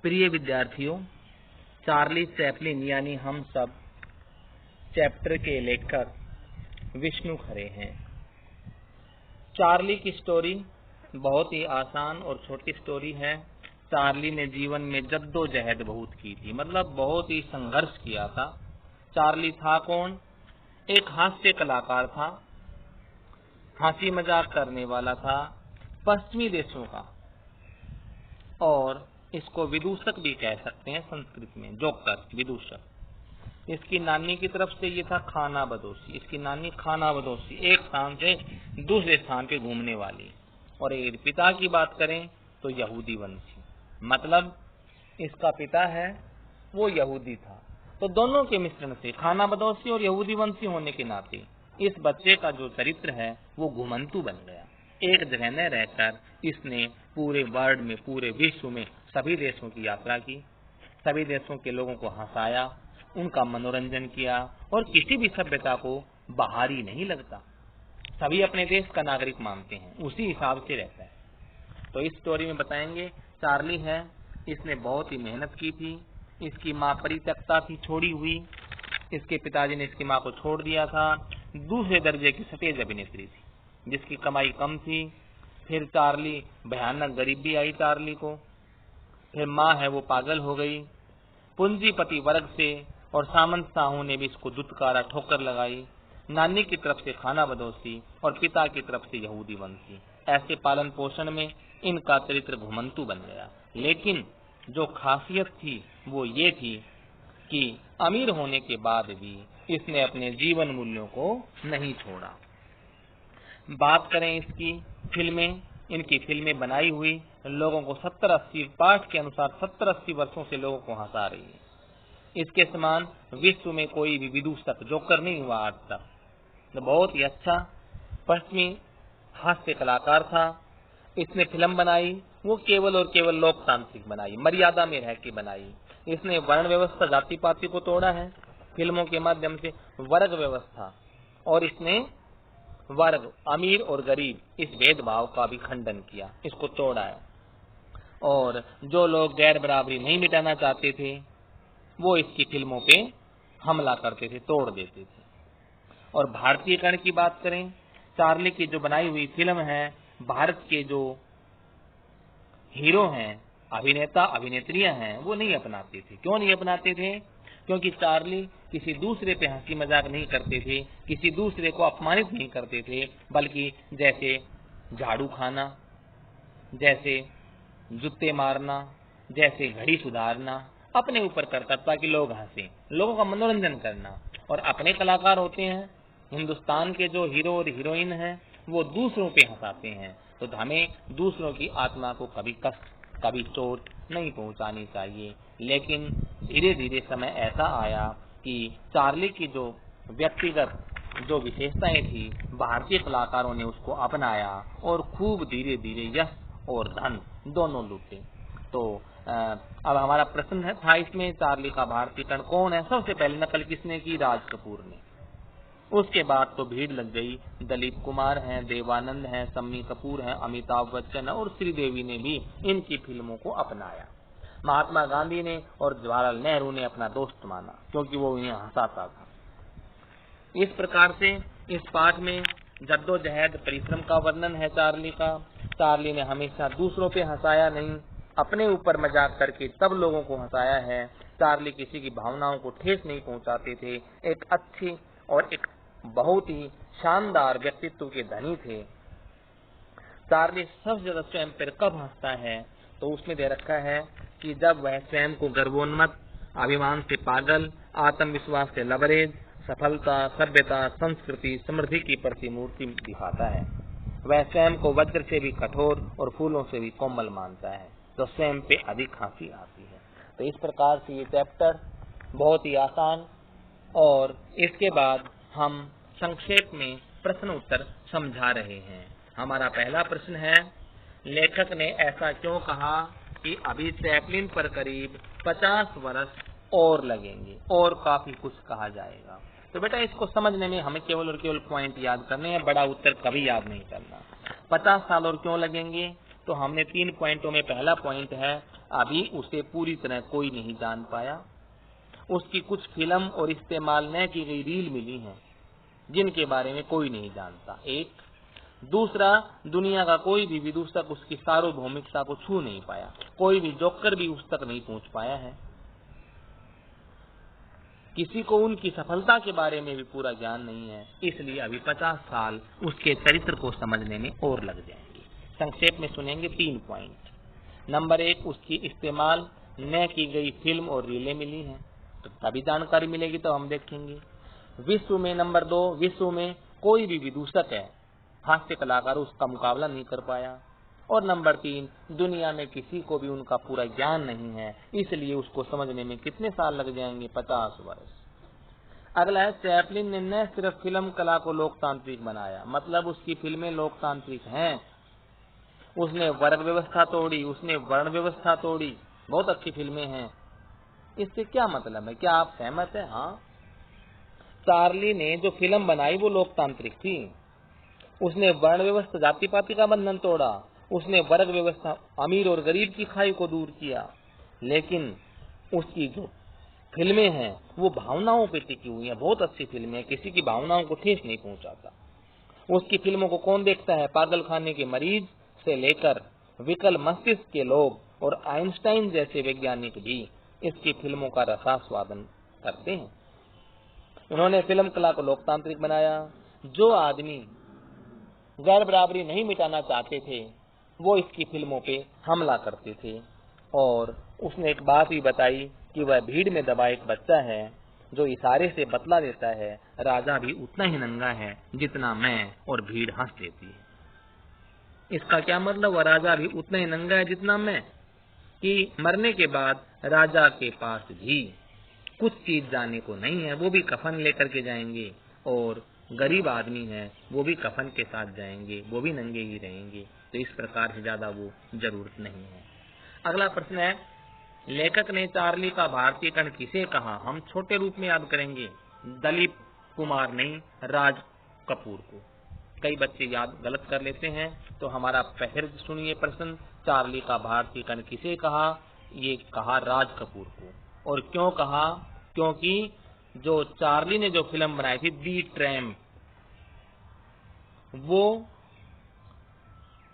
प्रिय विद्यार्थियों, Charlie Chaplin यानी हम सब चैप्टर के लेखक विष्णु खरे हैं। चार्ली की स्टोरी बहुत ही आसान और छोटी स्टोरी है। चार्ली ने जीवन में जद्दोजहद बहुत की थी, मतलब बहुत ही संघर्ष किया था। चार्ली था कौन? एक हास्य कलाकार था, हंसी मजाक करने वाला था, पश्चिमी देशों का, और इसको विदूषक भी कह सकते हैं संस्कृत में, जोकर, विदूषक। इसकी नानी की तरफ से ये था खाना बदोशी। इसकी नानी खाना बदोशी, एक स्थान से दूसरे स्थान पे घूमने वाली। और एक पिता की बात करें तो यहूदी वंशी, मतलब इसका पिता है वो यहूदी था। तो दोनों के मिश्रण से, खाना बदोशी और यहूदी वंशी होने के नाते, इस बच्चे का जो चरित्र है वो घुमंतु बन गया। एक जगह न रहकर इसने पूरे वर्ल्ड में, पूरे विश्व में सभी देशों की यात्रा की, सभी देशों के लोगों को हंसाया, उनका मनोरंजन किया, और किसी भी सभ्यता को बाहरी नहीं लगता। सभी अपने देश का नागरिक मानते हैं, उसी हिसाब से रहता है। तो इस स्टोरी में बताएंगे, चार्ली है, इसने बहुत ही मेहनत की थी। इसकी माँ परित्यक्ता थी, छोड़ी हुई। इसके पिताजी ने इसकी माँ को छोड़ दिया था। दूसरे दर्जे की सतेज अभिनेत्री थी जिसकी कमाई कम थी। फिर चार्ली, भयानक गरीबी आई चार्ली को। फिर माँ है वो पागल हो गई। पूंजीपति वर्ग से और सामंत साहू ने भी इसको दुत्कारा, ठोकर लगाई। नानी की तरफ से खाना बदोशी और पिता की तरफ से यहूदी वंशी। ऐसे पालन पोषण में इनका चरित्र घुमंतु बन गया। लेकिन जो खासियत थी वो ये थी कि अमीर होने के बाद भी इसने अपने जीवन मूल्यों को नहीं छोड़ा। बात करें इसकी फिल्में, इनकी फिल्में बनाई हुई लोगों को 70-80, पाठ के अनुसार 70-80 वर्षों से लोगों को हंसा रही है। इसके समान विश्व में कोई भी विदूषक, जोकर नहीं हुआ आज तक। तो बहुत ही अच्छा पश्चिमी हास्य कलाकार था। इसने फिल्म बनाई, वो केवल और केवल लोकतांत्रिक बनाई, मर्यादा में रह के बनाई। इसने वर्ण व्यवस्था, जाति पाति को तोड़ा है फिल्मों के माध्यम से, वर्ग व्यवस्था, और इसने वर्ग, अमीर और गरीब, इस भेदभाव का भी खंडन किया, इसको तोड़ा है। और जो लोग गैर बराबरी नहीं मिटाना चाहते थे वो इसकी फिल्मों पे हमला करते थे, तोड़ देते थे। और भारतीयकरण की बात करें, चार्ली की जो बनाई हुई फिल्म है, भारत के जो हीरो हैं, अभिनेता अभिनेत्रियां हैं, वो नहीं अपनाते थे। क्यों नहीं अपनाते थे? क्योंकि चार्ली किसी दूसरे पे हंसी मजाक नहीं करते थे, किसी दूसरे को अपमानित नहीं करते थे, बल्कि जैसे झाड़ू खाना, जैसे जूते मारना, जैसे घड़ी सुधारना, अपने ऊपर करता ताकि लोग हंसे, लोगों का मनोरंजन करना। और अपने कलाकार होते हैं, हिंदुस्तान के जो हीरो और हीरोइन हैं, वो दूसरों पे हंसाते हैं। तो हमें दूसरों की आत्मा को कभी कष्ट, कभी चोट नहीं पहुंचानी चाहिए। लेकिन धीरे धीरे समय ऐसा आया कि चार्ली की जो व्यक्तिगत जो विशेषताएं थी, भारतीय कलाकारों ने उसको अपनाया और खूब धीरे धीरे यश और धन दोनों लूटे। तो अब हमारा प्रश्न है था इसमें, चार्ली का भारतीयकरण कौन है? सबसे पहले नकल किसने की? राज कपूर ने। उसके बाद तो भीड़ लग गई, दिलीप कुमार हैं, देवानंद हैं, शम्मी कपूर हैं, अमिताभ बच्चन है, और श्रीदेवी ने भी इनकी फिल्मों को अपनाया। महात्मा गांधी ने और जवाहरलाल नेहरू ने अपना दोस्त माना, क्योंकि वो इन्हें हंसाता था। इस प्रकार से इस पाठ में जद्दोजहद, परिश्रम का वर्णन है चार्ली का। चार्ली ने हमेशा दूसरों पे हंसाया नहीं, अपने ऊपर मजाक करके तब लोगों को हंसाया है। चार्ली किसी की भावनाओं को ठेस नहीं पहुंचाते थे, एक अच्छी और एक बहुत ही शानदार व्यक्तित्व के धनी थे। चार्ली सबसे ज्यादा स्वयं पर कब हंसता है? तो उसमें दे रखा है कि जब वह स्वयं को गर्वोन्मत्त, अभिमान से पागल, आत्मविश्वास से लबरेज, सफलता, सभ्यता, संस्कृति, समृद्धि की प्रतिमूर्ति दिखाता है। वह स्वयं को वज्र से भी कठोर और फूलों से भी कोमल मानता है, तो स्वयं पे अधिक हंसी आती है। तो इस प्रकार से ये चैप्टर बहुत ही आसान, और इसके बाद हम संक्षेप में प्रश्न उत्तर समझा रहे हैं। हमारा पहला प्रश्न है, लेखक ने ऐसा क्यों कहा कि अभी चैपलिन पर करीब 50 वर्ष और लगेंगे और काफी कुछ कहा जाएगा। तो बेटा इसको समझने में हमें केवल और केवल पॉइंट याद करने हैं, बड़ा उत्तर कभी याद नहीं करना। 50 साल और क्यों लगेंगे? तो हमने 3 पॉइंटों में पहला पॉइंट है, अभी उसे पूरी तरह कोई नहीं जान पाया। उसकी कुछ फिल्म और इस्तेमाल न की गई रील मिली हैं जिनके बारे में कोई नहीं जानता। एक दूसरा, दुनिया का कोई भी विदूषक उसकी सार्वभौमिकता को छू नहीं पाया, कोई भी जोकर भी उस तक नहीं पहुंच पाया है। किसी को उनकी सफलता के बारे में भी पूरा ज्ञान नहीं है, इसलिए अभी 50 साल उसके चरित्र को समझने में और लग जाएंगे। संक्षेप में सुनेंगे 3 पॉइंट। नंबर 1, उसकी इस्तेमाल न की गई फिल्म और रीलें मिली हैं, तो तभी जानकारी मिलेगी, तो हम देखेंगे। विश्व में नंबर 2, विश्व में कोई भी विदूषक है, हास्य कलाकार उसका मुकाबला नहीं कर पाया। और नंबर 3, दुनिया में किसी को भी उनका पूरा ज्ञान नहीं है, इसलिए उसको समझने में कितने साल लग जाएंगे? 50 वर्ष। अगला है, चैपलिन ने न सिर्फ फिल्म कला को लोकतांत्रिक बनाया, मतलब उसकी फिल्में लोकतांत्रिक हैं। उसने वर्ग व्यवस्था तोड़ी, उसने वर्ण व्यवस्था तोड़ी, बहुत अच्छी फिल्में हैं। इससे क्या मतलब है? क्या आप सहमत हैं? हाँ, चार्ली ने जो फिल्म बनाई वो लोकतांत्रिक थी। उसने वर्ण व्यवस्था, जाति पाति का बंधन तोड़ा, उसने वर्ग व्यवस्था, अमीर और गरीब की खाई को दूर किया। लेकिन उसकी जो फिल्में हैं वो भावनाओं पे टिकी हुई हैं, बहुत अच्छी फिल्में हैं, किसी की भावनाओं को ठेस नहीं पहुंचाता। उसकी फिल्मों को कौन देखता है? पागल खाने के मरीज से लेकर विकल मस्तिष्क के लोग और आइंस्टाइन जैसे वैज्ञानिक भी इसकी फिल्मों का रसास्वादन करते हैं। उन्होंने फिल्म कला को लोकतांत्रिक बनाया। जो आदमी गैर बराबरी नहीं मिटाना चाहते थे वो इसकी फिल्मों पे हमला करते थे। और उसने एक बात भी बताई कि वह भीड़ में दबा एक बच्चा है जो इशारे से बतला देता है, राजा भी उतना ही नंगा है जितना मैं, और भीड़ हंस देती है। इसका क्या मतलब? वह राजा भी उतना ही नंगा है जितना मैं, कि मरने के बाद राजा के पास भी कुछ चीज जाने को नहीं है, वो भी कफन लेकर के जाएंगे, और गरीब आदमी है वो भी कफन के साथ जाएंगे, वो भी नंगे ही रहेंगे। तो इस प्रकार से ज्यादा वो जरूरत नहीं है। अगला प्रश्न है, लेखक ने चार्ली का भारतीय कण किसे कहा? हम छोटे रूप में याद करेंगे, दलीप कुमार नहीं, राज कपूर को। कई बच्चे याद गलत कर लेते हैं, तो हमारा फिर सुनिए प्रश्न, चार्ली का भारतीय कण किसे कहा? ये कहा राज कपूर को। और क्यों कहा? क्योंकि जो चार्ली ने जो फिल्म बनाई थी दी ट्रैम्प, वो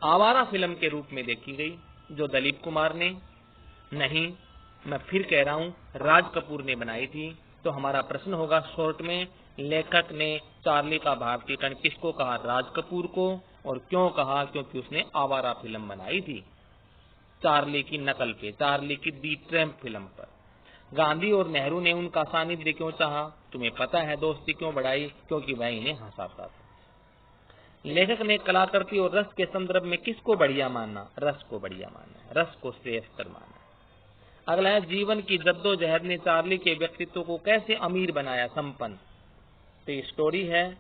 आवारा फिल्म के रूप में देखी गई, जो दलीप कुमार ने नहीं, मैं फिर कह रहा हूं, राज कपूर ने बनाई थी। तो हमारा प्रश्न होगा शॉर्ट में, लेखक ने चार्ली का भारतीय कण किसको कहा? राज कपूर को। और क्यों कहा? क्योंकि उसने आवारा फिल्म बनाई थी चार्ली की नकल पे, चार्ली की दी ट्रैम्प फिल्म पर। गांधी और नेहरू ने उनका सानिध्य क्यों चाहा? तुम्हें पता है दोस्ती क्यों बढ़ाई? क्योंकि वह इन्हें हंसाता था। लेखक ने कलाकृति और रस के संदर्भ में किसको बढ़िया माना? रस को बढ़िया माना, रस को श्रेष्ठ माना। अगला है, जीवन की जद्दोजहद ने चार्ली के व्यक्तित्व को कैसे अमीर बनाया, संपन्न? तो ये स्टोरी है,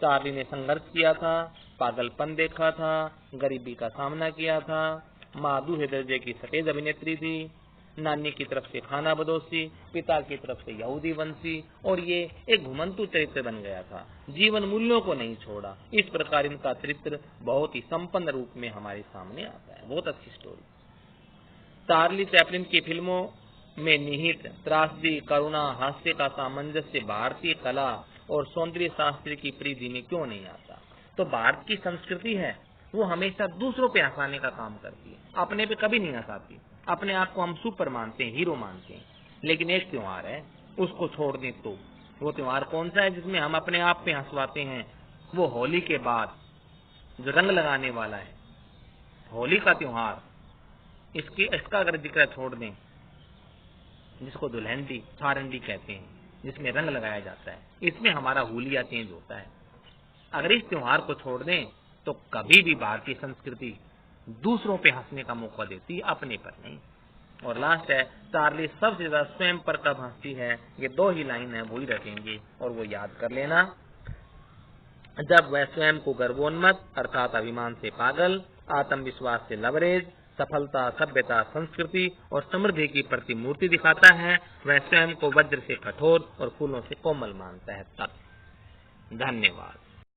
चार्ली ने संघर्ष किया था, पागलपन देखा था, गरीबी का सामना किया था, माँ दूसरे दर्जे की सफेद अभिनेत्री थी, नानी की तरफ से खाना बदोशी, पिता की तरफ से यहूदी वंशी, और ये एक घुमंतु चरित्र बन गया था, जीवन मूल्यों को नहीं छोड़ा। इस प्रकार इनका चरित्र बहुत ही संपन्न रूप में हमारे सामने आता है। बहुत अच्छी स्टोरी। चार्ली चैपलिन की फिल्मों में निहित त्रासदी, करुणा, हास्य का सामंजस्य भारतीय कला और सौंदर्य शास्त्र की परिधि में क्यों नहीं आता? तो भारत की संस्कृति है वो हमेशा दूसरों पे हंसाने का काम करती है, अपने पे कभी नहीं हंसाती। अपने आप को हम सुपर मानते हैं, हीरो मानते हैं। लेकिन एक त्योहार है, उसको छोड़ दें तो वो त्योहार कौन सा है जिसमें हम अपने आप पे हंसवाते हैं? वो होली के बाद जो रंग लगाने वाला है, होली का त्योहार, इसका अगर जिक्र छोड़ दें, जिसको दुल्हनडी सारंडी कहते हैं, जिसमें रंग लगाया जाता है, इसमें हमारा हुलिया चेंज होता है। अगर इस त्योहार को छोड़ दें तो कभी भी भारतीय संस्कृति दूसरों पे हंसने का मौका देती है, अपने पर नहीं। और लास्ट है, चार्ली सबसे ज्यादा स्वयं पर कब हंसती है? ये 2 ही लाइन है, वो ही रखेंगे और वो याद कर लेना। जब वह स्वयं को गर्वोन्मत्त अर्थात अभिमान से पागल, आत्मविश्वास से लबरेज, सफलता, सभ्यता, संस्कृति और समृद्धि की प्रतिमूर्ति दिखाता है, वह स्वयं को वज्र से कठोर और फूलों से कोमल मानता है, तब। धन्यवाद।